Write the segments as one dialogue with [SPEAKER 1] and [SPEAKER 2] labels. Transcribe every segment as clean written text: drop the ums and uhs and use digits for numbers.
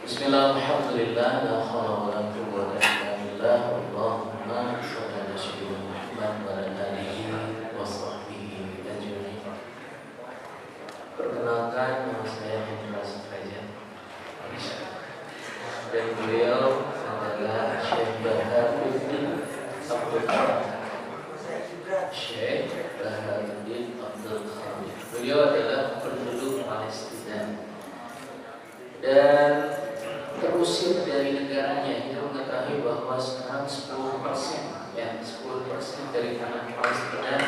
[SPEAKER 1] Bismillah, alhamdulillah, la haula wa la quwwata illa billah. Allahumma shalli ala sayyidina Muhammad wa ala alihi wa sahbihi ajma'in. Perkenalkan, nama saya Hendra Sufajan dan beliau adalah Syekh Baharuddin Abdul Khamid. Syekh Baharuddin Abdul Khamid. Beliau adalah penduduk Palestina dan terusir dari negaranya. Kita mengetahui bahwa sekarang 10% dari tanah Palestina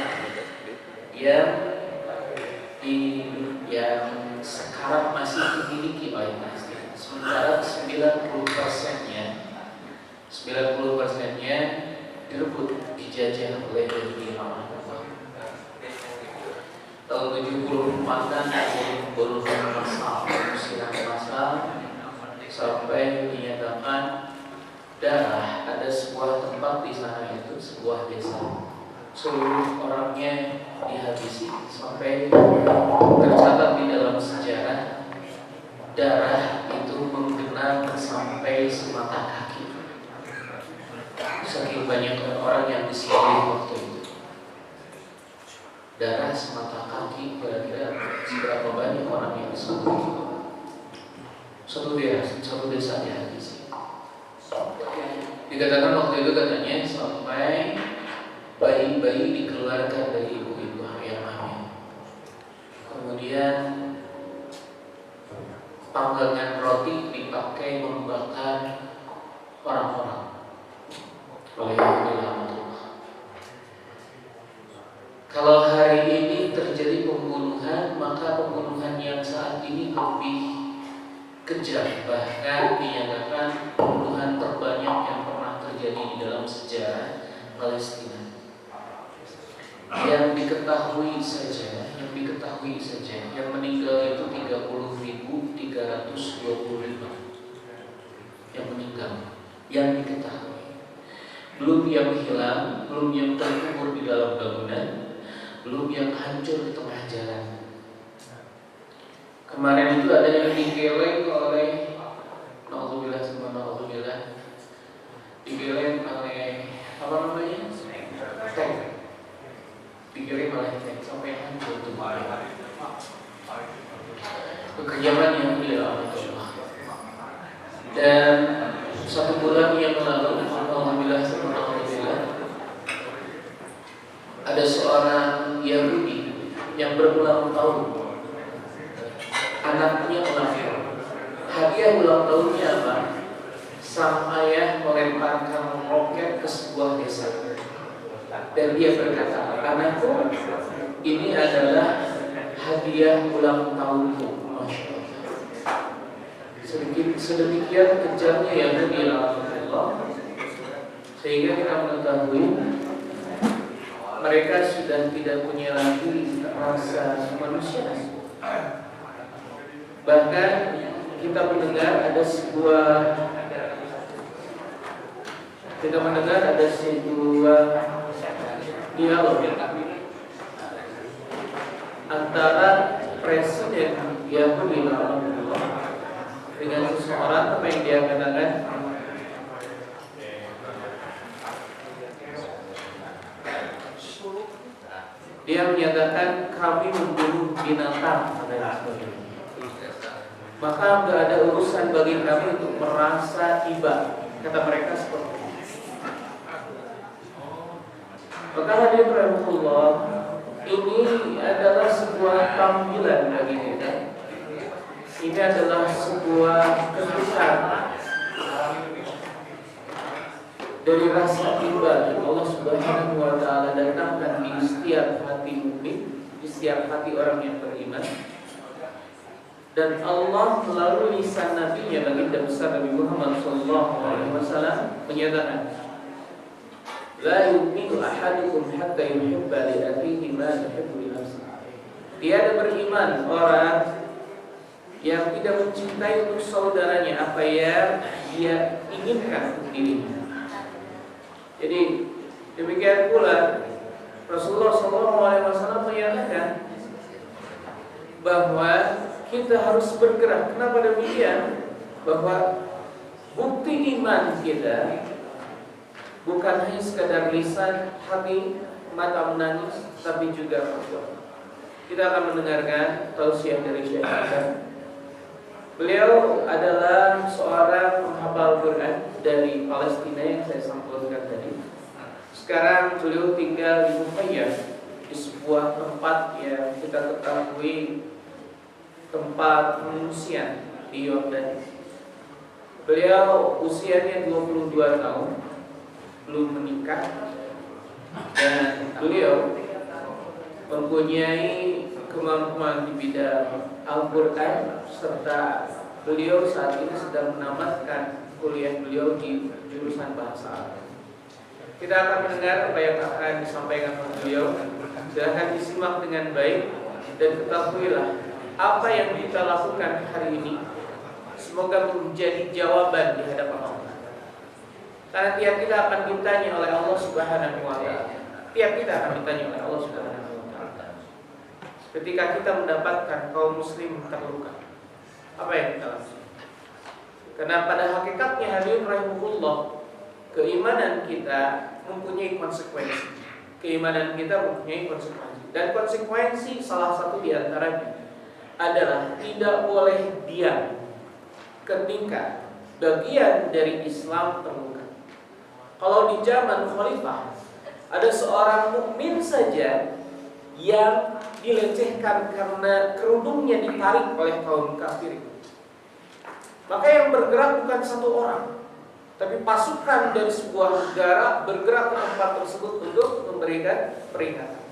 [SPEAKER 1] yang sekarang masih dimiliki oleh Palestina. Sementara 90%-nya direbut, dijajah oleh Iran. Tahun 74 kan terjadi pembunuhan massal, pengusiran massal, sampai dinyatakan darah ada sebuah tempat di sana, itu sebuah desa, seluruh orangnya dihabisi, sampai tercatat di dalam sejarah darah itu menggenang sampai semata kaki. Saking banyaknya orang yang disembelih waktu itu. Darah semata kaki, kira-kira seberapa banyak orang yang disembelih? Satu desa dihabisi. Dikatakan waktu itu katanya sampai bayi-bayi dikeluarkan dari ibu-ibu yang hamil. Kemudian panggangan roti dipakai membakar orang-orang oleh Allah. Kalau hari ini terjadi pembunuhan, maka pembunuhan yang saat ini lebih kejam, bahkan dinyatakan pembunuhan terbanyak yang pernah terjadi di dalam sejarah Palestina. Yang diketahui saja, yang meninggal itu 30.325 yang meninggal, yang diketahui. Belum yang hilang, belum yang terkubur di dalam bangunan, belum yang hancur di tengah jalan. Kemarin itu ada yang digeleng oleh na'udzubillah, digeleng oleh apa namanya? Tank. Digeleng oleh tank sampai hancur tuh. Kekejaman yang dilakukan Allah. Dan 1 bulan yang lalu, alhamdulillah, ada seorang Yahudi yang berulang tahun, anaknya ulang tahun. Hadiah ulang tahunnya apa? Sang ayah melemparkan roket ke sebuah desa. Dan dia berkata, anakku, ini adalah hadiah ulang tahunku. Masya Allah. Sedemikian kejamnya Yahudi Allah, sehingga kita mengetahui mereka sudah tidak punya lagi rasa manusia. Bahkan kita mendengar ada sebuah dialog antara presiden Yahudi dengan seseorang. Apa yang dia katakan? Dia menyatakan kami membunuh binatang, maka tidak ada urusan bagi kami untuk merasa iba, kata mereka seperti itu. Maka hadirin rahimahullah, ini adalah sebuah panggilan bagi kita. Ini adalah sebuah kesusahan dari rasa iba yang Allah Subhanahu wa Ta'ala datangkan di setiap hati mukmin, di setiap hati orang yang beriman. Dan Allah melalui lisan Nabi-Nya, baginda besar Nabi Muhammad SAW, menyatakan, la yu'minu ahadukum hatta yuhibba li akhihi ma yuhibbu li nafsihi. Tiada beriman orang yang tidak mencintai untuk saudaranya apa yang dia inginkan untuk dirinya. Jadi demikian pula Rasulullah SAW menyatakan bahwa kita harus bergerak. Kenapa demikian? bahwa bukti iman kita bukan hanya sekadar lisan, hati, mata menangis, tapi juga perbuatan. Kita akan mendengarkan tausiah dari Syekh Hasan. Beliau adalah seorang penghafal Quran dari Palestina yang saya sampaikan tadi. Sekarang beliau tinggal di Muhayyah, di sebuah tempat yang kita ketahui tempat pengungsian di Yordan. Beliau usianya 22 tahun, belum menikah, dan beliau mempunyai kemampuan di bidang Al-Quran, serta beliau saat ini sedang menamatkan kuliah beliau di jurusan bahasa Arab. Kita akan mendengar apa yang akan disampaikan oleh beliau. Silahkan disimak dengan baik dan ketahuilah apa yang kita lakukan hari ini semoga menjadi jawaban di hadapan Allah. Karena tiap kita akan ditanya oleh Allah Subhanahu wa taala. Tiap kita akan ditanya oleh Allah Subhanahu wa taala. Ketika kita mendapatkan kaum muslim terluka, apa yang kita lakukan? Karena pada hakikatnya hadirin rahimahullah, keimanan kita mempunyai konsekuensi. Keimanan kita mempunyai konsekuensi. Dan konsekuensi salah satu di antaranya adalah tidak boleh diam ketika bagian dari Islam terluka. Kalau di zaman khalifah ada seorang mukmin saja yang dilecehkan karena kerudungnya ditarik oleh kaum kafir, maka yang bergerak bukan satu orang, tapi pasukan dari sebuah negara bergerak ke tempat tersebut untuk memberikan peringatan.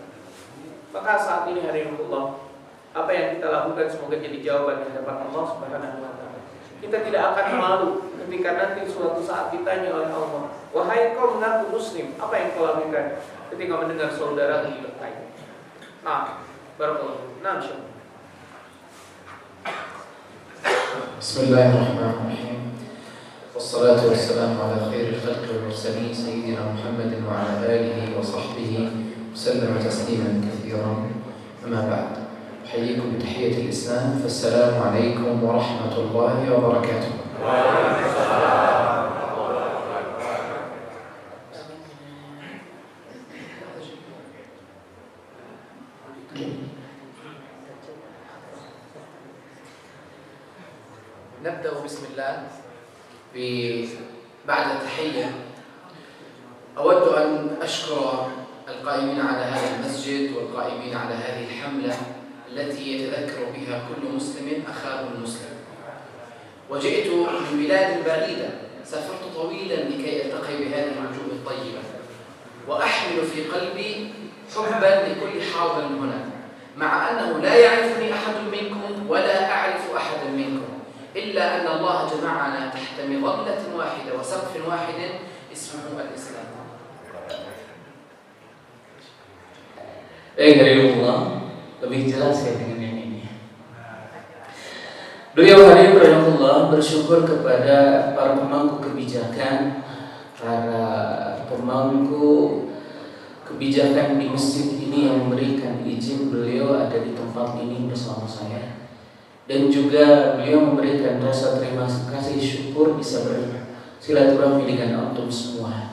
[SPEAKER 1] Maka saat ini hari Allah, apa yang kita lakukan semoga jadi jawaban di hadapan Allah Subhanahu wa taala. Kita tidak akan malu ketika nanti suatu saat ditanya oleh Allah, wahai kau mengaku muslim, apa yang kau lakukan ketika mendengar saudara dilukai? Nah, barakallahu. Nah, insyaallah.
[SPEAKER 2] Bismillahirrahmanirrahim. Wassalatu wassalamu ala khairil khalqi wal mursalin sayyidina Muhammadin wa ala alihi wa sahbihi wasallam tasliman katsiran. Amma ba'd. أحييكم بتحية الإسلام فالسلام عليكم ورحمة الله وبركاته. نبدأ بسم الله. بعد التحية أود أن أشكر القائمين على هذا المسجد والقائمين على هذه الحملة التي يتذكر بها كل مسلم أخاه المسلم. وجئت من بلاد بعيدة، سافرت طويلا لكي ألتقي بهذه الوجوه الطيبة، وأحمل في قلبي حبا لكل حاضر هنا، مع أنه لا يعرفني أحد منكم ولا أعرف أحدا منكم، إلا أن الله جمعنا تحت مظلة واحدة وسقف واحد اسمه الإسلام.
[SPEAKER 1] Lebih jelas ya dengan yang ini. Beliau hadirin rahimahullah bersyukur kepada para pemangku kebijakan, para pemangku kebijakan di masjid ini yang memberikan izin beliau ada di tempat ini bersama saya, dan juga beliau memberikan rasa terima kasih syukur bisa bersilaturahmi dengan antum semua.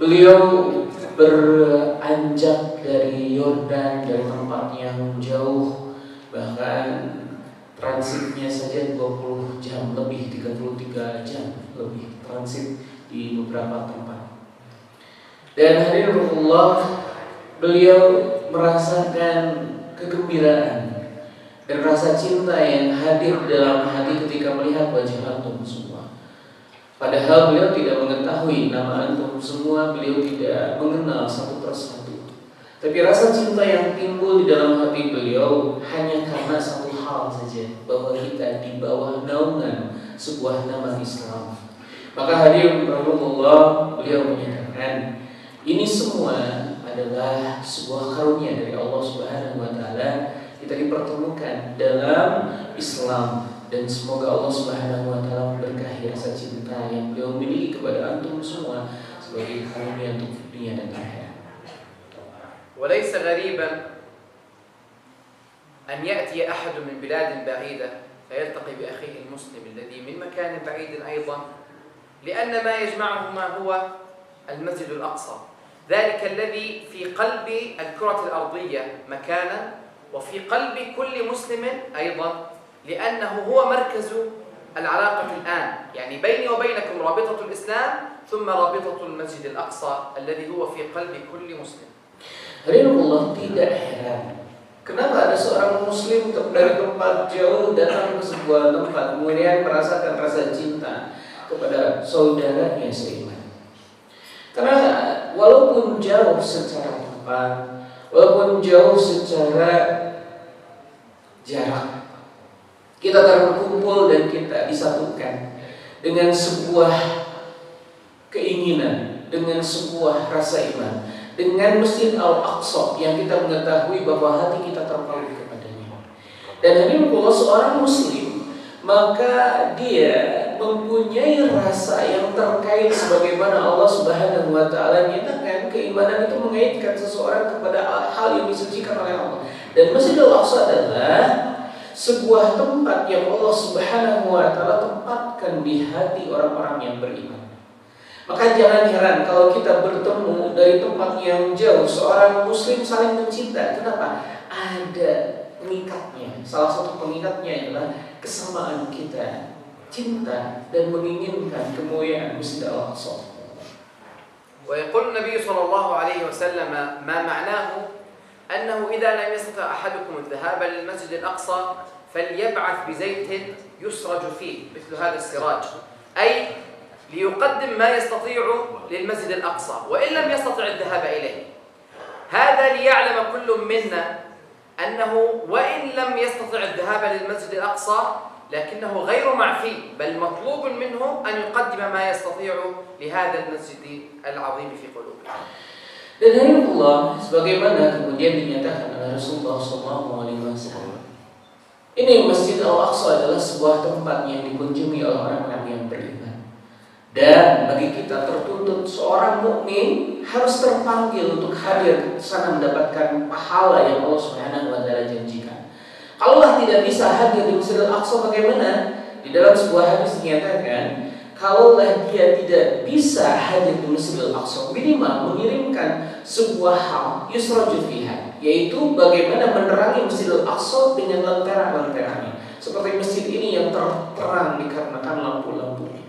[SPEAKER 1] Beliau beranjak dari Yordan, dari tempat yang jauh, bahkan transitnya saja 20 jam lebih, 33 jam lebih transit di beberapa tempat. Dan hadirin Allah, beliau merasakan kegembiraan dan rasa cinta yang hadir dalam hati ketika melihat wajah antum semua. Padahal beliau tidak mengetahui nama antum semua, beliau tidak mengenal satu persatu. Tapi rasa cinta yang timbul di dalam hati beliau hanya karena satu hal saja, bahwa kita di bawah naungan sebuah nama Islam. Maka hadirin rahimahullah, beliau menyatakan ini semua adalah sebuah karunia dari Allah Subhanahu wa taala. Kita dipertemukan dalam Islam, dan semoga Allah Subhanahu wa taala memberkahi rasa cinta yang beliau miliki kepada antum semua sebagai karunia untuk dunia dan akhirat.
[SPEAKER 2] وليس غريبا أن يأتي أحد من بلاد بعيدة فيلتقي بأخيه المسلم الذي من مكان بعيد أيضا، لأن ما يجمعهما هو المسجد الأقصى، ذلك الذي في قلب الكرة الأرضية مكانا، وفي قلب كل مسلم أيضا، لأنه هو مركز العلاقة الآن، يعني بيني وبينكم رابطة الإسلام ثم رابطة المسجد الأقصى الذي هو في قلب كل مسلم.
[SPEAKER 1] Rinullah tidak heran kenapa ada seorang muslim dari tempat jauh datang ke sebuah tempat kemudian merasakan rasa cinta kepada saudaranya seiman. Karena walaupun jauh secara tempat, walaupun jauh secara jarak, kita terkumpul dan kita disatukan dengan sebuah keinginan, dengan sebuah rasa iman, dengan Masjid Al-Aqsa yang kita mengetahui bahwa hati kita terpaut kepadanya. Dan Habibullah seorang muslim, maka dia mempunyai rasa yang terkait sebagaimana Allah Subhanahu wa taala nyatakan keimanan itu mengaitkan seseorang kepada hal yang disucikan oleh Allah. Dan Masjid Al-Aqsa adalah sebuah tempat yang Allah Subhanahu wa taala tempatkan di hati orang-orang yang beriman. Maka jangan heran kalau kita bertemu dari tempat yang jauh, seorang muslim saling mencinta. Kenapa? Ada pengikatnya. Salah satu pengikatnya adalah kesamaan kita, cinta dan menginginkan kemuliaan Masjid Al-Aqsa.
[SPEAKER 2] ويقول النبي صلى الله عليه وسلم ما معناه أنه إذا لم يستطع أحدكم الذهاب للمسجد الأقصى فليبعث بزيت يسرج فيه مثل هذا السراج، أي ليقدم ما يستطيع للمسجد الأقصى وإن لم يستطع الذهاب إليه. هذا ليعلم كل منا أنه وإن لم يستطع الذهاب للمسجد الأقصى لكنه غير معفي، بل مطلوب منه أن يقدم ما يستطيع لهذا المسجد العظيم في قلوبه.
[SPEAKER 1] Dan Habibullah sebagaimana kemudian dinyatakan oleh Rasulullah SAW, ini Masjid Al-Aqsa adalah sebuah tempat yang dikunjungi oleh orang-orang yang beriman. Dan bagi kita tertuntut seorang mukmin harus terpanggil untuk hadir ke sana mendapatkan pahala yang Allah Subhanahu wa taala janjikan. Kalaulah tidak bisa hadir di Masjid Al-Aqsa, bagaimana? Di dalam sebuah hadis dinyatakan, kalaulah dia tidak bisa hadir di Masjid Al-Aqsa, minimal mengirimkan sebuah hal yusraju fiha, yaitu bagaimana menerangi Masjid Al-Aqsa dengan lentera-lenteranya. Seperti masjid ini yang terang dikarenakan lampu-lampunya.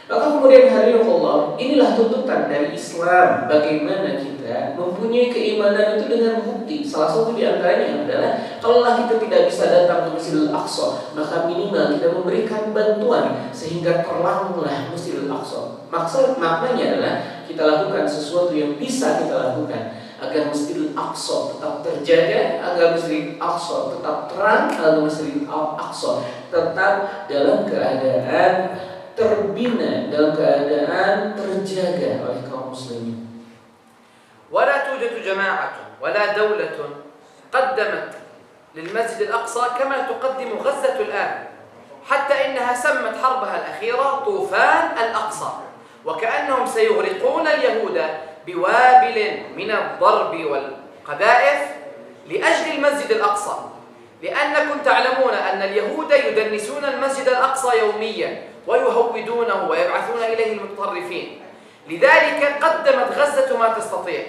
[SPEAKER 1] Maka kemudian hadirinullah, inilah tuntutan dari Islam, bagaimana kita mempunyai keimanan itu dengan bukti. Salah satu di antaranya adalah kalaulah kita tidak bisa datang ke Masjidil Aqsa, maka minimal kita memberikan bantuan sehingga teranglah Masjidil Aqsa. Maknanya adalah kita lakukan sesuatu yang bisa kita lakukan agar Masjidil Aqsa tetap terjaga, agar Masjidil Aqsa tetap terang, agar Masjidil Aqsa tetap dalam keadaan terbina, dalam keadaan terjaga oleh kaum muslimin.
[SPEAKER 2] ولا توجد جماعة ولا دولة قدمت للمسجد الأقصى كما تقدم غزة الآن، حتى إنها سمت حربها الأخيرة طوفان الأقصى، وكأنهم سيغرقون اليهود بوابل من الضرب والقذائف لأجل المسجد الأقصى، لأنكم تعلمون أن اليهود يدنسون المسجد الأقصى يوميا ويهودونه ويبعثون إليه المتطرفين. لذلك قدمت غزة ما تستطيع،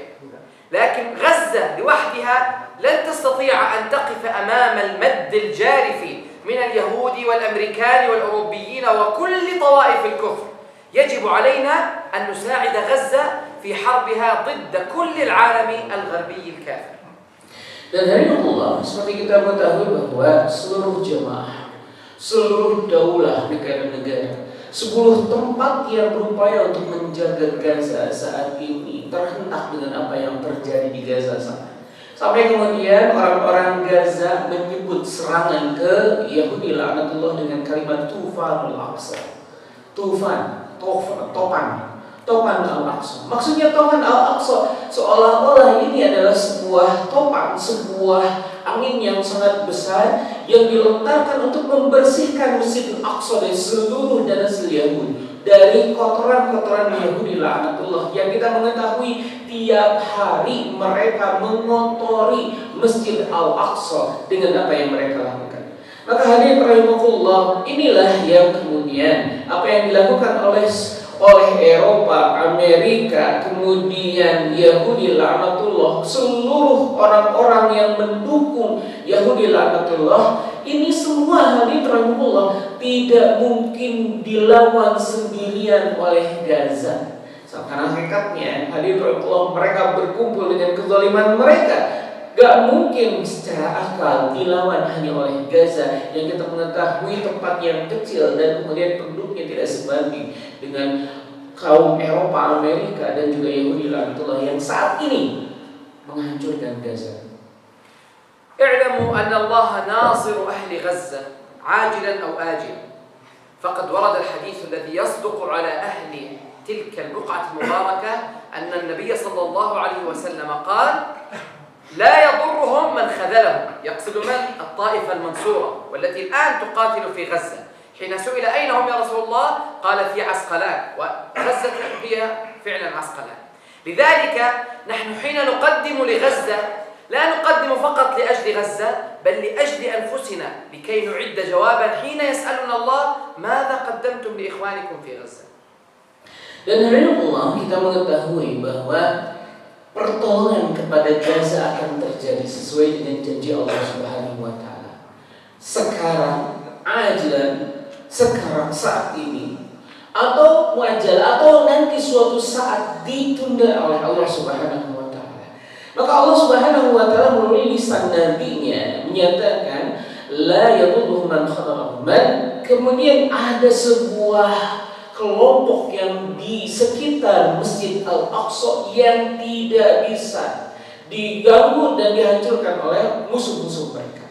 [SPEAKER 2] لكن غزة لوحدها لن تستطيع أن تقف أمام المد الجارف من اليهود والأمريكان والأوروبيين وكل طوائف الكفر. يجب علينا أن نساعد غزة في حربها ضد كل العالم الغربي الكافر.
[SPEAKER 1] Dan hadirinullah, seperti kita mengetahui bahwa seluruh jemaah, seluruh daulah negara-negara, 10 tempat yang berupaya untuk menjaga Gaza saat ini terhentak dengan apa yang terjadi di Gaza sana. Sampai kemudian orang-orang Gaza menyebut serangan ke Yahudi laknatullah dengan kalimat Tufanul Aqsa. Topan Al-Aqsa. Maksudnya Topan Al-Aqsa seolah-olah ini adalah sebuah topan, sebuah angin yang sangat besar yang dilontarkan untuk membersihkan Masjid Al-Aqsa dari seluruh dan asli Yahudi, dari kotoran-kotoran Yahudi laknatullah yang kita mengetahui tiap hari mereka mengotori Masjid Al-Aqsa dengan apa yang mereka lakukan. Maka hadirin rahimakumullah, inilah yang kemudian apa yang dilakukan oleh Eropa, Amerika, kemudian Yahudi laknatullah, seluruh orang-orang yang mendukung Yahudi laknatullah, ini semua hadirin rahimakumullah tidak mungkin dilawan sendirian oleh Gaza. Karena hakikatnya hadirin rahimakumullah, mereka berkumpul dengan kezaliman mereka. Gak mungkin secara akal dilawan hanya oleh Gaza yang kita mengetahui tempat yang kecil dan kemudian penduduknya tidak sebanding dengan kaum Eropa, Amerika dan juga Yahudi laknatullah yang saat ini menghancurkan Gaza.
[SPEAKER 3] اعلموا أن الله ناصر أهل غزة عاجلا أو آجلا فقد ورد الحديث الذي يصدق على أهل تلك البقعة المباركة أن النبي صلى الله عليه وسلم قال لا يضرهم من خذلهم، يقصد من؟ الطائفة المنصورة والتي الآن تقاتل في غزة. حين سئل أين هم يا رسول الله قال في عسقلان، وغزة هي فعلا عسقلان. لذلك نحن حين نقدم لغزة لا نقدم فقط لأجل غزة بل لأجل أنفسنا لكي نعد جوابا حين يسألنا الله ماذا قدمتم لإخوانكم في غزة.
[SPEAKER 1] Dan hadirin Allah, kita mengetahui bahwa pertolongan kepada Gaza akan terjadi sesuai dengan janji Allah Subhanahu wa taala. Sekarang, ajalan, sekarang saat ini, atau muajjal, atau nanti suatu saat ditunda oleh Allah Subhanahu wa taala. Maka Allah Subhanahu wa taala melalui lisan nabinya menyatakan la yadurruhum man khadalahum. Kemudian ada sebuah kelompok yang di sekitar Masjid Al-Aqsa yang tidak bisa diganggu dan dihancurkan oleh musuh-musuh mereka.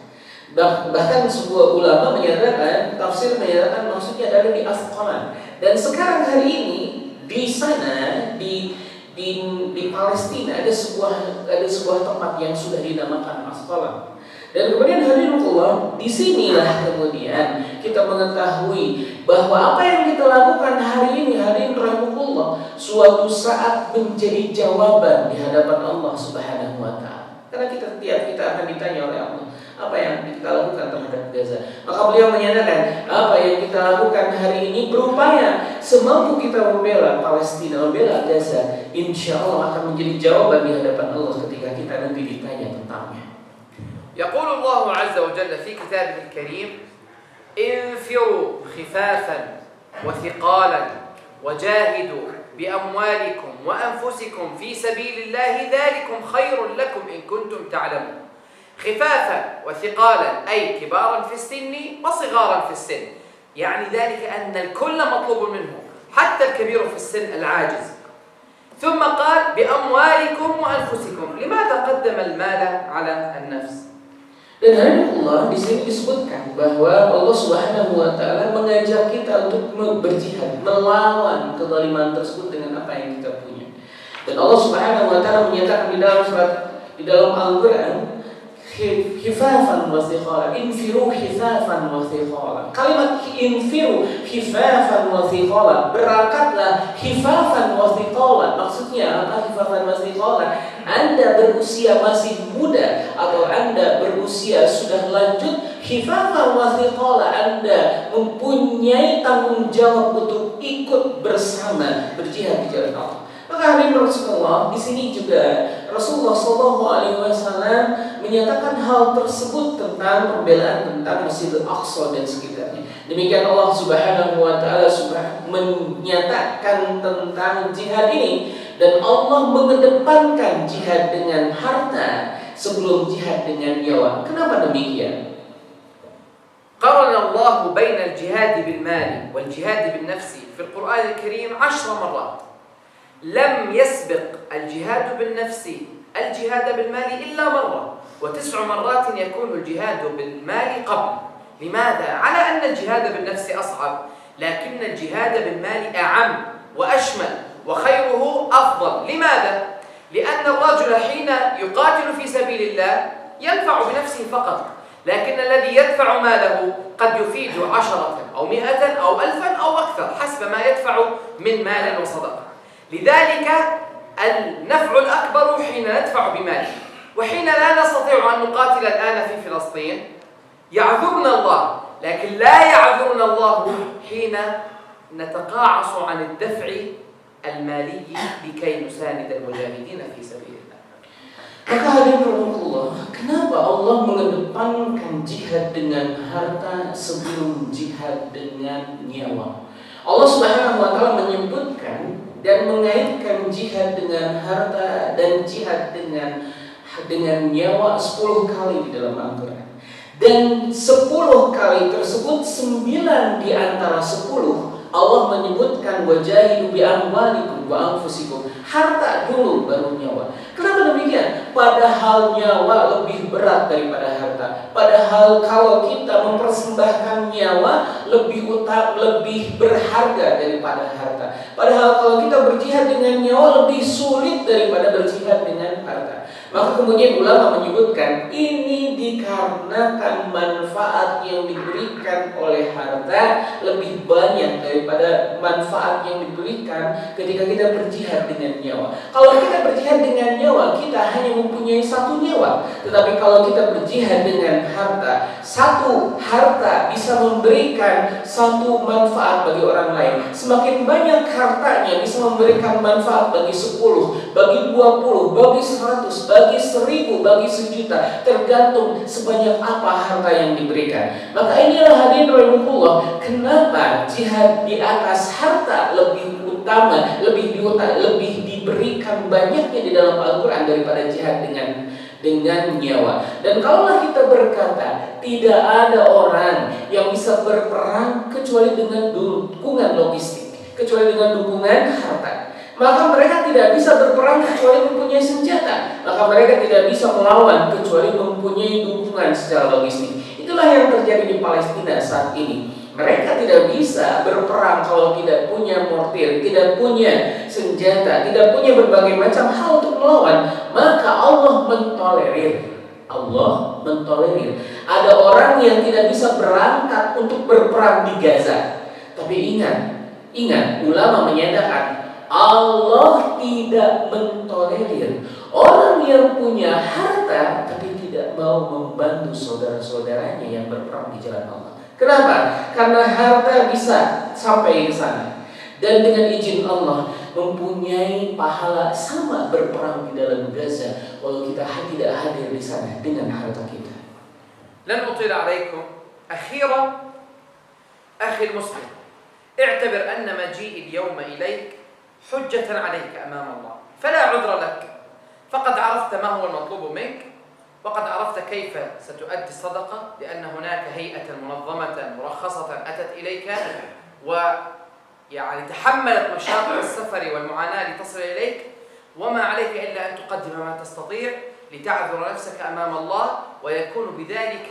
[SPEAKER 1] Bahkan sebuah ulama menyatakan, tafsir menyatakan maksudnya ada di Afghanistan. Dan sekarang hari ini di sana di Palestina ada sebuah tempat yang sudah dinamakan Asqalan. Dan kemudian hadirin Allah, disinilah kemudian kita mengetahui bahwa apa yang kita lakukan hari ini, hadirin rahimahullah, suatu saat menjadi jawaban di hadapan Allah Subhanahu wa taala. Karena kita akan ditanya oleh Allah, apa yang kita lakukan terhadap Gaza. Maka beliau menyatakan, apa yang kita lakukan hari ini berupaya semampu kita membela Palestina, membela Gaza, insya Allah akan menjadi jawaban di hadapan Allah ketika kita nanti ditanya tentangnya.
[SPEAKER 3] يقول الله عز وجل في كتابه الكريم انفروا خفافا وثقالا وجاهدوا بأموالكم وأنفسكم في سبيل الله ذلكم خير لكم إن كنتم تعلمون. خفافا وثقالا أي كبارا في السن وصغارا في السن، يعني ذلك أن الكل مطلوب منه حتى الكبير في السن العاجز. ثم قال بأموالكم وأنفسكم. لماذا قدم المال على النفس؟
[SPEAKER 1] Dan Allah di sini disebutkan bahwa Allah Subhanahu wa taala mengajak kita untuk berjihad, melawan kezaliman tersebut dengan apa yang kita punya. Dan Allah Subhanahu wa taala menyatakan di dalam Al-Qur'an, khifafan wa thiqalan, infiru khifafan wa thiqalan. Kalimat infiru khifafan wa thiqalan, berangkatlah khifafan wa thiqalan. Maksudnya apa khifafan wa thiqalan? Anda berusia masih muda atau Anda berusia sudah lanjut, khifafan wa thiqalan, Anda mempunyai tanggung jawab untuk ikut bersama berjihad di jalan Allah. Maka hadirin Rasulullah, di sini juga Rasulullah SAW menyatakan hal tersebut tentang pembelaan tentang Masjidil Aqsa dan sekitarnya. Demikian Allah Subhanahu wa taala menyatakan tentang jihad ini, dan Allah mengedepankan jihad dengan harta sebelum jihad dengan nyawa. Kenapa demikian?
[SPEAKER 3] قرن الله بين الجهاد بالمال والجهاد بالنفس في القرآن الكريم 10 مرات. لم يسبق الجهاد بالنفس الجهاد بالمال إلا مرة، و9 مرات يكون الجهاد بالمال قبل. لماذا؟ على أن الجهاد بالنفس أصعب، لكن الجهاد بالمال أعم وأشمل وخيره أفضل. لماذا؟ لأن الرجل حين يقاتل في سبيل الله ينفع بنفسه فقط، لكن الذي يدفع ماله قد يفيد 10 أو 100 أو 1000 أو أكثر حسب ما يدفع من مال وصدقة. لذلك النفع الأكبر حين ندفع بماله. وحين لا نستطيع أن نقاتل الآن في فلسطين يعذرنا الله، لكن لا يعذرنا الله حين نتقاعس عن الدفع المالي لكي نساند المجاهدين في سبيل الله.
[SPEAKER 1] Maka hadirin rahimakumullah, kenapa Allah mengedepankan jihad dengan harta sebelum jihad dengan nyawa? Allah Subhanahu wa taala menyebutkan dan mengaitkan jihad dengan harta dan jihad dengan nyawa 10 kali di dalam Al-Qur'an. Dan 10 kali tersebut 9 di antara 10 Allah menyebutkan wajahidu bi amwalikum wa anfusikum. Harta dulu baru nyawa. Kenapa demikian? Padahal nyawa lebih berat daripada harta. Padahal kalau kita mempersembahkan nyawa lebih berharga daripada harta. Padahal kalau kita berjihad dengan nyawa lebih sulit daripada berjihad dengan harta. Maka kemudian ulama menyebutkan ini dikarenakan manfaat yang diberikan oleh harta lebih banyak daripada manfaat yang diberikan ketika kita berjihad dengan nyawa. Kalau kita berjihad dengan nyawa, kita hanya mempunyai 1 nyawa. Tetapi kalau kita berjihad dengan harta, 1 harta bisa memberikan 1 manfaat bagi orang lain. Semakin banyak hartanya bisa memberikan manfaat bagi 10, bagi 20, bagi 100, bagi 1000, bagi 1.000.000, tergantung sebanyak apa harta yang diberikan. Maka inilah hadirin rahimakumullah, kenapa jihad di atas harta lebih utama, lebih diberikan banyaknya di dalam Al-Quran daripada jihad dengan nyawa. Dan kalaulah kita berkata tidak ada orang yang bisa berperang kecuali dengan dukungan logistik, kecuali dengan dukungan harta, maka mereka tidak bisa berperang kecuali mempunyai senjata, maka mereka tidak bisa melawan kecuali mempunyai dukungan secara logistik. Itulah yang terjadi di Palestina saat ini. Mereka tidak bisa berperang kalau tidak punya mortir, tidak punya senjata, tidak punya berbagai macam hal untuk melawan. Maka Allah mentolerir. Ada orang yang tidak bisa berangkat untuk berperang di Gaza. Tapi ingat, ulama menyatakan Allah tidak mentolerir orang yang punya harta tapi tidak mau membantu saudara-saudaranya yang berperang di jalan Allah. Kenapa? Karena harta bisa sampai ke sana dan dengan izin Allah mempunyai pahala sama berperang di dalam Gaza walau kita tidak hadir di sana dengan harta kita.
[SPEAKER 3] لن أطيل عليكم. أخيرا أخي المسلم، اعتبر أن مجيء اليوم إليك حجة عليك أمام الله، فلا عذر لك، فقد عرفت ما هو المطلوب منك، وقد عرفت كيف ستؤدي الصدقة، لأن هناك هيئة منظمة مرخصة أتت إليك ويعني تحملت مشاق السفر والمعاناة لتصل إليك، وما عليك إلا أن تقدم ما تستطيع لتعذر نفسك أمام الله، ويكون بذلك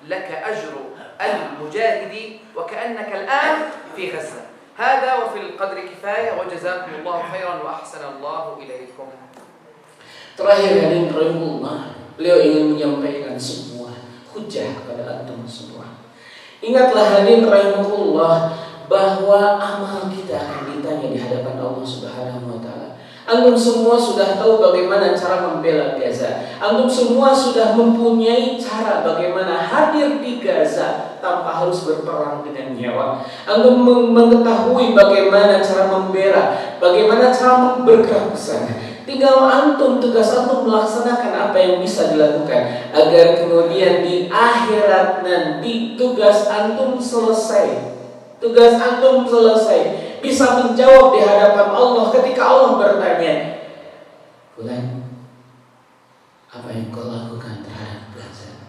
[SPEAKER 3] لك أجر المجاهد وكأنك الآن في غزة. هذا وفي القدر كفاية، وجزاكم الله خيرا وأحسن الله إليكم.
[SPEAKER 1] Terakhir hadirin rahimahullah, beliau ingin menyampaikan sebuah hujah kepada antum semua. Ingatlah hadirin rahimahullah bahwa amal kita akan ditanya di hadapan Allah Subhanahu wa taala. Antum semua sudah tahu bagaimana cara membela Gaza. Antum semua sudah mempunyai cara bagaimana hadir di Gaza tanpa harus berperang dengan nyawa. Antum mengetahui bagaimana cara membela, bagaimana cara bergerak ke sana. Tinggal antum, tugas antum melaksanakan apa yang bisa dilakukan agar kemudian di akhirat nanti tugas antum selesai. Tugas antum selesai, bisa menjawab di hadapan Allah ketika Allah bertanya, "Fulan, apa yang kau lakukan terhadap Gaza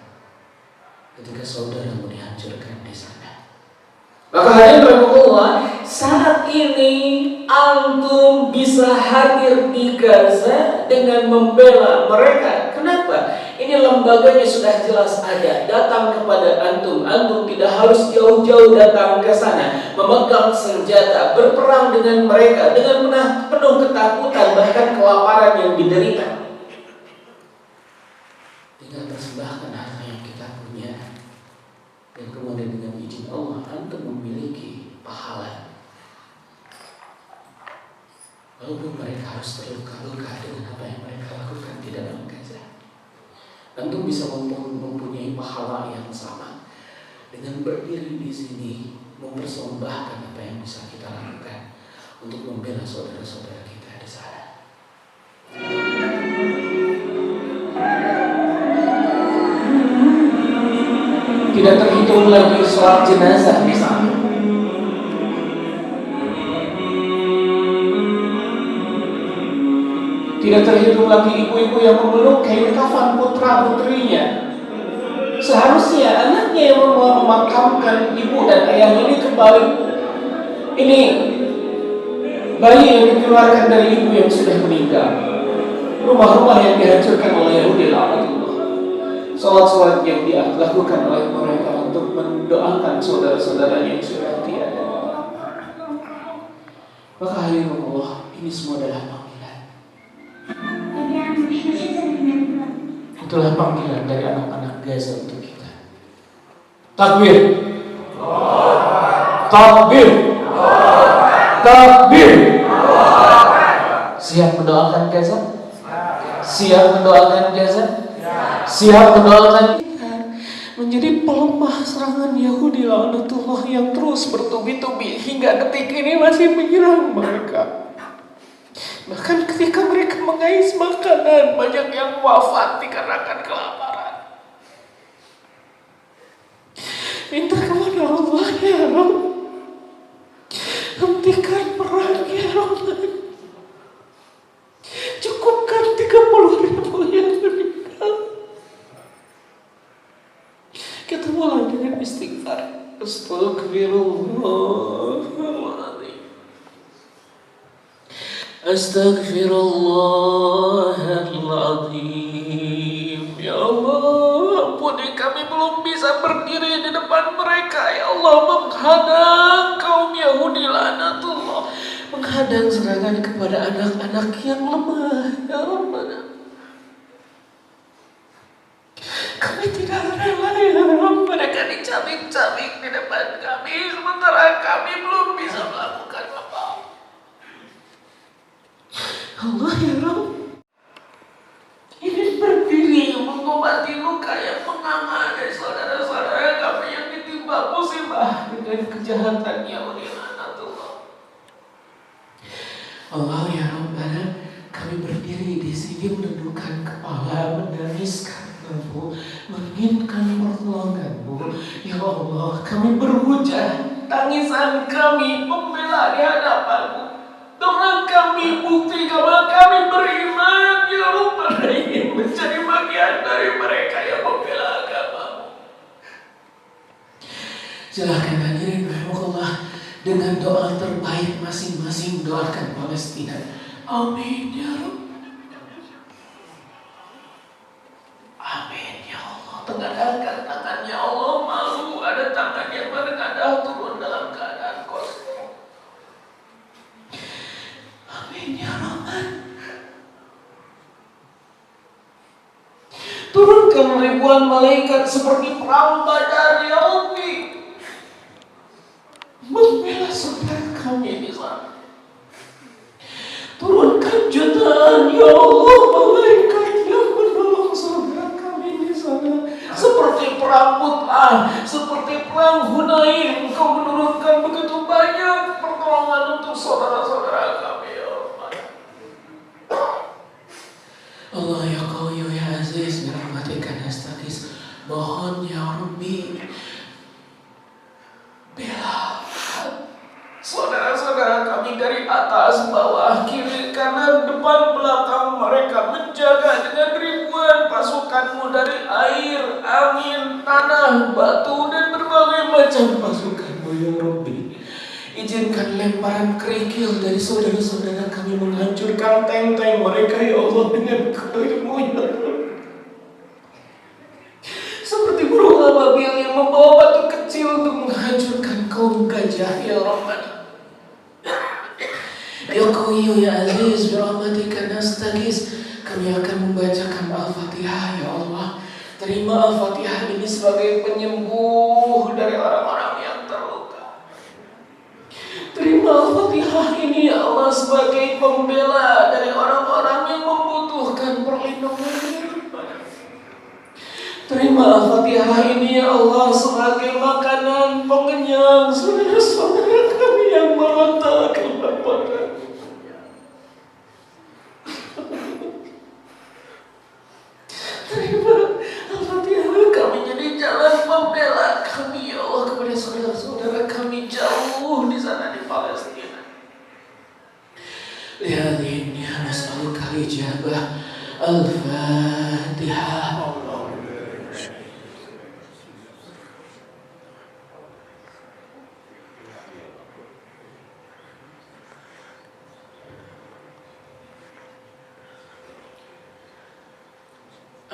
[SPEAKER 1] ketika saudaramu dihancurkan di sana?" Maka hadirin rahimahullah, saat ini antum bisa hadir di Gaza dengan membela mereka. Kenapa? Ini lembaganya sudah jelas ada, datang kepada antum. Antum tidak harus jauh-jauh datang ke sana, memegang senjata, berperang dengan mereka dengan penuh ketakutan, bahkan kelaparan yang diderita. Tinggal persembahkan harta yang kita punya, dan kemudian dengan izin Allah antum memiliki pahala. Walaupun mereka harus terluka-luka dengan apa yang mereka lakukan di dalam Gaza, antum bisa mempunyai pahala yang sama. Dengan berdiri di sini, mempersembahkan apa yang bisa kita lakukan untuk membela saudara-saudara kita di sana. Tidak terhitung lagi sholat jenazah di sana. Tidak terhitung lagi ibu-ibu yang memeluk kain kafan putra-putrinya. Seharusnya anaknya yang memakamkan ibu dan ayahnya ini kembali. Ini bayi yang dikeluarkan dari ibu yang sudah meninggal. Rumah-rumah yang dihancurkan oleh Yahudi laknatullah. Salat-salat yang dilakukan oleh mereka untuk mendoakan saudara-saudaranya yang sudah tiada. Maka hadirin Allah, ini semua adalah panggilan. Itulah panggilan dari anak-anak Gaza untuk kita. Takbir. Takbir. Takbir. Siap mendoakan Gaza? Siap mendoakan Gaza? Siap mendoakan menjadi pelemah serangan Yahudi laknatullah yang terus bertubi-tubi hingga detik ini masih menyerang mereka. Bahkan ketika mereka mengais makanan, banyak yang wafat dikarenakan kelaparan. Minta kepada Allah, ya Rabb, hentikan perang, ya Rabb. Cukupkan 30.000 yang meninggal. Kita mulai dengan istighfar. Astagfirullahaladzim. Astagfirullahaladzim. Ya Allah, ampuni kami belum bisa berdiri di depan mereka. Ya Allah, menghadang kaum Yahudi laknatullah, menghadang serangan kepada anak-anak yang lemah. Ya Rabbana, kami tidak rela, ya Rabb, mereka dicabik-cabik di depan kami, sementara kami belum bisa melakukan apa-apa. Allah, ya Rabb, ini berdiri mengobati luka yang menganga dari saudara-saudara kami yang ditimpa musibah dengan kejahatan Yahudi laknatullah. Allah, ya Rabbana, kami berdiri di sini menundukkan kepala, menangis karena-Mu, menginginkan pertolongan-Mu. Ya Allah, kami berhujah, tangisan kami membela di hadapan-Mu. Doa kami bukti bahwa kami beriman, ya Rabbana, ingin menjadi bagian dari mereka yang membela agama-Mu. Silakan hadirin rahimakumullah, dengan doa terbaik masing-masing doakan Palestina. Amin ya Rabb. Amin ya Allah. Tengadahkan tangannya Allah, malu ada tangan yang menengadah turun dalam keadaan kosong. Amin ya Rahman. Turunkan ribuan malaikat seperti perang Badar, ya Rabbi, membela saudara kami di sana. Turunkan jutaan, ya Allah, malaikat yang menolong saudara kami di sana. Seperti perang Mut'ah, seperti perang Hunain, Engkau menurunkan begitu banyak pertolongan untuk saudara-saudara kami, ya Allah. Allah ya Qawi ya Aziz, birahmatika nastaghis. Mohon ya Rabbi, bela saudara-saudara kami dari atas, bawah, kiri, kanan, depan, belakang. Mereka menjaga dengan ribuan pasukan-Mu dari air, angin, tanah, batu, dan berbagai macam pasukan-Mu, ya Rabbi. Izinkan lemparan kerikil dari saudara-saudara kami menghancurkan tank-tank mereka, ya Allah, dengan kudus-Mu, ya Rabbi. Seperti burung ababil yang membawa batu kecil untuk menghancurkan kaum gajah, ya Rabbana. Ya Qawi ya Aziz, birahmatika nastaghis. Kami akan membacakan Al-Fatihah, ya Allah. Terima Al-Fatihah ini sebagai penyembuh dari orang-orang yang terluka. Terima Al-Fatihah ini, ya Allah, sebagai pembela dari orang-orang yang membutuhkan perlindungan. Terima Al-Fatihah ini, ya Allah, sebagai makanan Allah kelaparan. Terima Al-Fatihah kami jadi jalan pembela kami ya Allah kepada saudara-saudara kami jauh di sana di Palestina. Lihadhihi nas'aluka ijabah Al-Fatihah.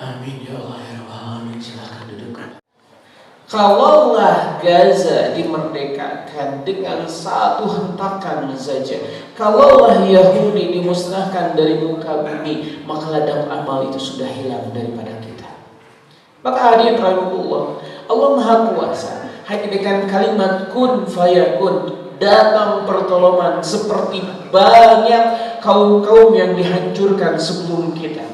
[SPEAKER 1] Amin ya Allah ya Rabbal Alamin. Silakan duduk. Kalaulah Gaza dimerdekakan dengan satu hentakan saja, kalaulah Yahudi dimusnahkan dari muka bumi, maka ladang amal itu sudah hilang daripada kita. Maka hadirin rahimahullah, Allah Maha Kuasa hanya dengan kalimat kun fayakun datang pertolongan seperti banyak kaum-kaum yang dihancurkan sebelum kita.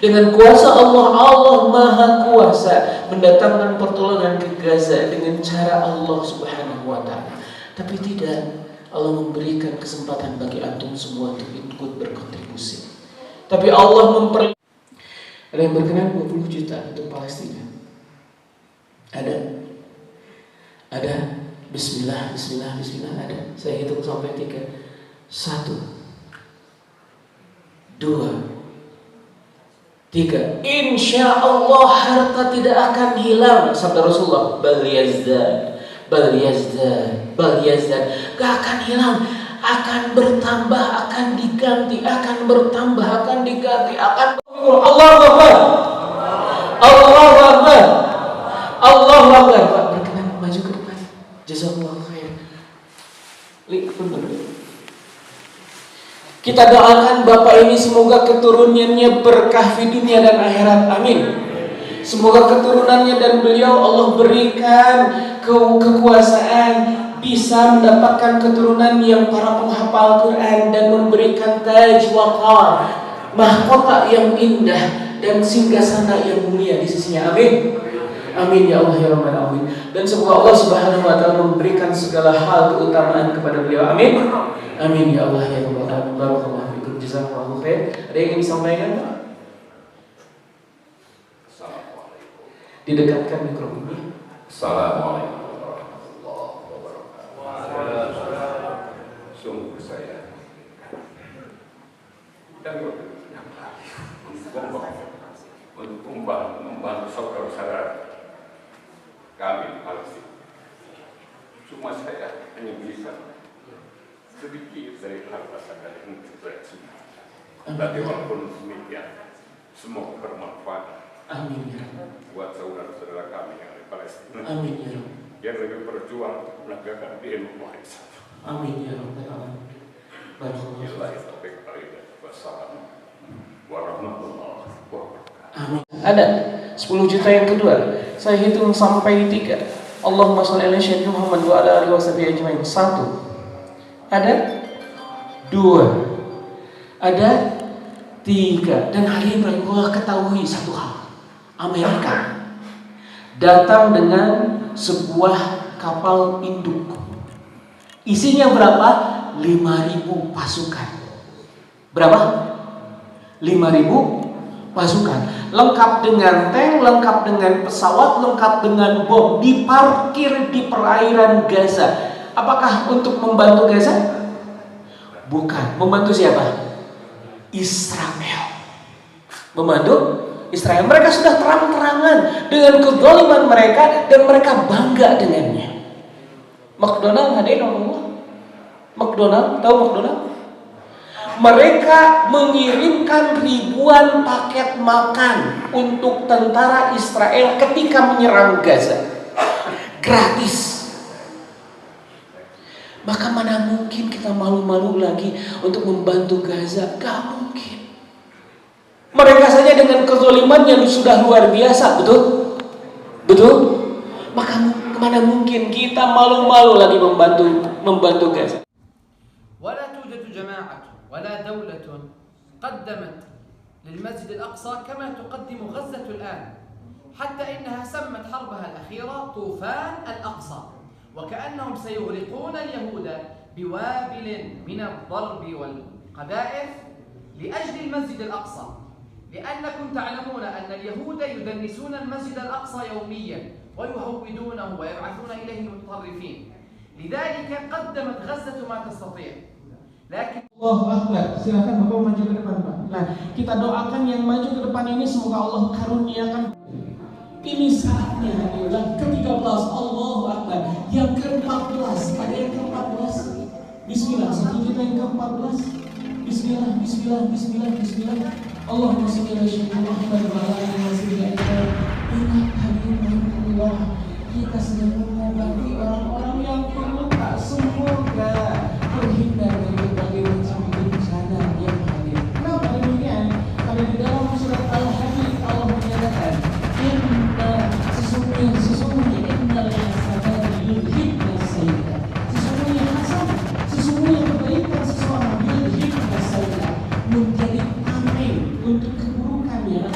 [SPEAKER 1] Dengan kuasa Allah, Allah Maha Kuasa mendatangkan pertolongan ke Gaza dengan cara Allah Subhanahu wa Ta'ala. Tapi tidak, Allah memberikan kesempatan bagi antum semua untuk ikut berkontribusi. Tapi Allah ada yang berkenan 20 juta untuk Palestina? Ada? Ada? Bismillah, bismillah, bismillah. Ada? Saya hitung sampai 3. 1 2 3. Insya Allah harta tidak akan hilang. Sabda Rasulullah, bal yazdad, bal yazdad, bal yazdad. Gak akan hilang, akan bertambah, akan diganti, akan bertambah, akan diganti, akan. Allahu Akbar, Allahu Akbar, Allahu Akbar. Pak, berkenan maju ke depan. Jazakallahu khair. Kita doakan Bapak ini semoga keturunannya berkah di dunia dan akhirat. Amin. Semoga keturunannya dan beliau Allah berikan kekuasaan bisa mendapatkan keturunan yang para penghafal Quran dan memberikan taj waqar, mahkota yang indah dan singgasana yang mulia di sisinya. Amin. Amin ya Allah ya Rabbal Alamin. Dan semoga Allah Subhanahu wa Ta'ala memberikan segala hal keutamaan kepada beliau. Amin. Amin ya Allah ya Rabbal Alamin. Barakallahu fikum. Jazakallahu khair. Ada yang ingin disampaikan? Didekatkan mikrofon.
[SPEAKER 4] Assalamualaikum warahmatullahi wabarakatuh. Sungguh saya dan untuk membantu saudara-saudara kami Palestina. Cuma saya hanya bisa sedikit dari harta saya yang berekspresi. Tapi walaupun demikian, semua bermanfaat.
[SPEAKER 1] Amin ya.
[SPEAKER 4] Buat saudara-saudara kami yang di Palestina.
[SPEAKER 1] Amin ya.
[SPEAKER 4] Yang lebih berjuang untuk menegakkan ilmu Islam.
[SPEAKER 1] Amin ya Rabbal Alamin.
[SPEAKER 4] Wassalamualaikum warahmatullahi wabarakatuh.
[SPEAKER 1] Amin. Ada 10 juta yang kedua. Saya hitung sampai 3. Allahumma shalli ala sayyidina Muhammad wa ala alihi washabihi ajmain. 1. Ada 2. Ada 3. Dan hadirin rahimahullah ketahui satu hal. Amerika datang dengan sebuah kapal induk. Isinya berapa? 5.000 pasukan. Berapa? 5.000 pasukan. Lengkap dengan tank, lengkap dengan pesawat, lengkap dengan bom. Diparkir di perairan Gaza. Apakah untuk membantu Gaza? Bukan. Membantu siapa? Israel. Membantu Israel. Mereka sudah terang-terangan dengan kezaliman mereka dan mereka bangga dengannya. McDonald hadirin Allah. McDonald, tahu McDonald? Mereka mengirimkan ribuan paket makan untuk tentara Israel ketika menyerang Gaza. Gratis. Maka mana mungkin kita malu-malu lagi untuk membantu Gaza? Gak mungkin. Mereka saja dengan kezaliman yang sudah luar biasa, betul? Betul? Maka mana mungkin kita malu-malu lagi membantu Gaza?
[SPEAKER 3] ولا توجد جماعة ولا دولة قدمت للمسجد الأقصى كما تقدم غزة الآن، حتى إنها سمت حربها الأخيرة طوفان الأقصى، وكأنهم سيغرقون اليهود بوابل من الضرب والقذائف لأجل المسجد الأقصى، لأنكم تعلمون أن اليهود يدنسون المسجد الأقصى يوميا ويهودونه ويبعثون إليه المتطرفين، لذلك قدمت غزة ما تستطيع. Lakin
[SPEAKER 5] Allahu Akbar. Silakan Bapak maju ke depan, Pak. Nah, kita doakan yang maju ke depan ini semoga Allah karuniakan. Ini saatnya adalah ke-13. Allahu Akbar. Yang ke-14, ada yang ke-14. Bismillah, satu kita yang ke-14. Bismillah, bismillah, bismillah, bismillah. Allahumma shalli ala sayyidina Muhammad wa ala alihi wasallam. Inna hamdulillah. Kita sedang mengobati orang-orang yang terluka. Semoga terhindar dari berbagai macam bencana yang hadir. Kenapa demikian? Karena di dalam surat Al-Hadid Allah menyatakan, inna sesungguhnya innal hasanati yudhibna sayyi'at. Sesungguhnya hasan, sesungguhnya kebaikan seseorang yudhibna sayyi'at, menjadi tameng untuk keburukannya.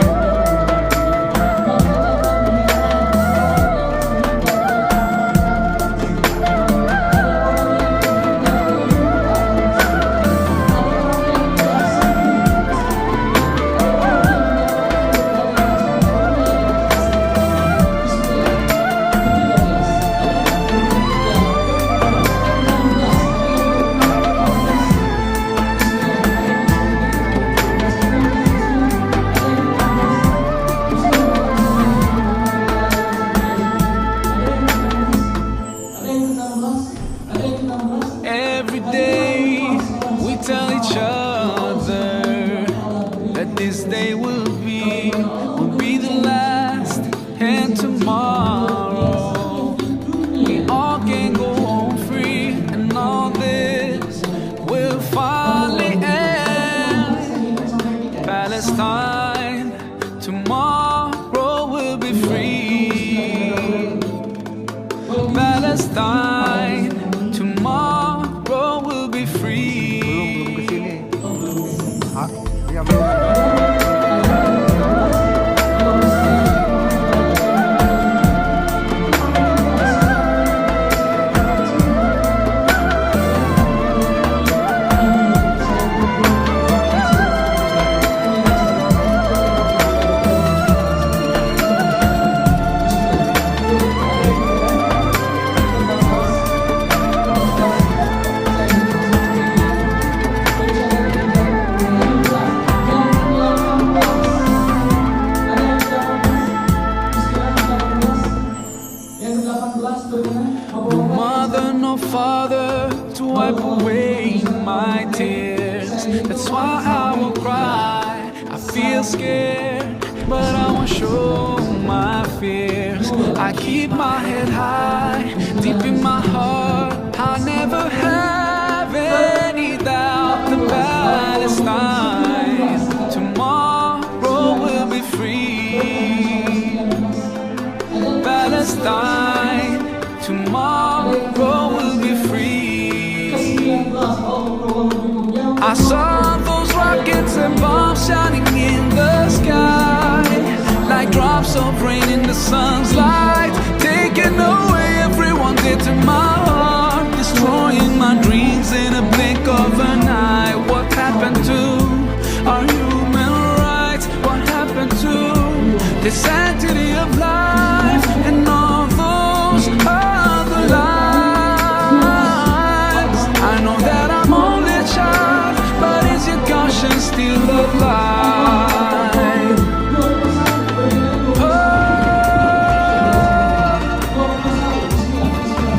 [SPEAKER 6] Every day we tell each other that this day will be the last, and tomorrow we all can go home free, and all this will finally end. Palestine, tomorrow will be free. Palestine, tomorrow will be free. Mother, no father to wipe away my tears. That's why I will cry. I feel scared, but I won't show my fears. I keep my head high, deep in my heart. I never have any doubt that Palestine tomorrow will be free. Palestine, tomorrow will be free. I saw those rockets and bombs shining in the sky, like drops of rain in the sun's light, taking away everyone dear to my heart, destroying my dreams in a blink of an eye. What happened to our human rights? What happened to the sanctity of life and all those other lives? I know that I'm only a child, but is your conscience still alive? Oh,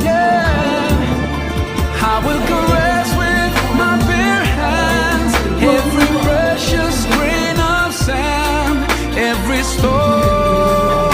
[SPEAKER 6] yeah. I will caress with my bare hands every precious grain of sand, every stone.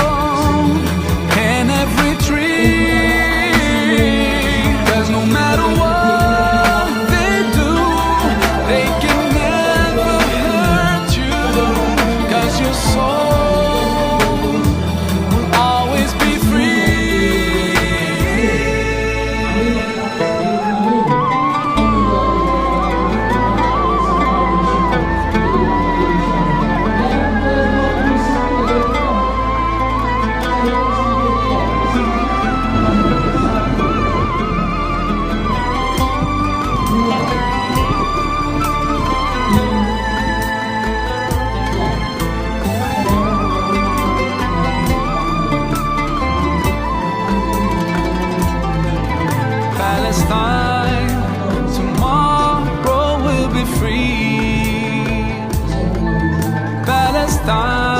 [SPEAKER 6] Palestine. Tomorrow will be free. Palestine.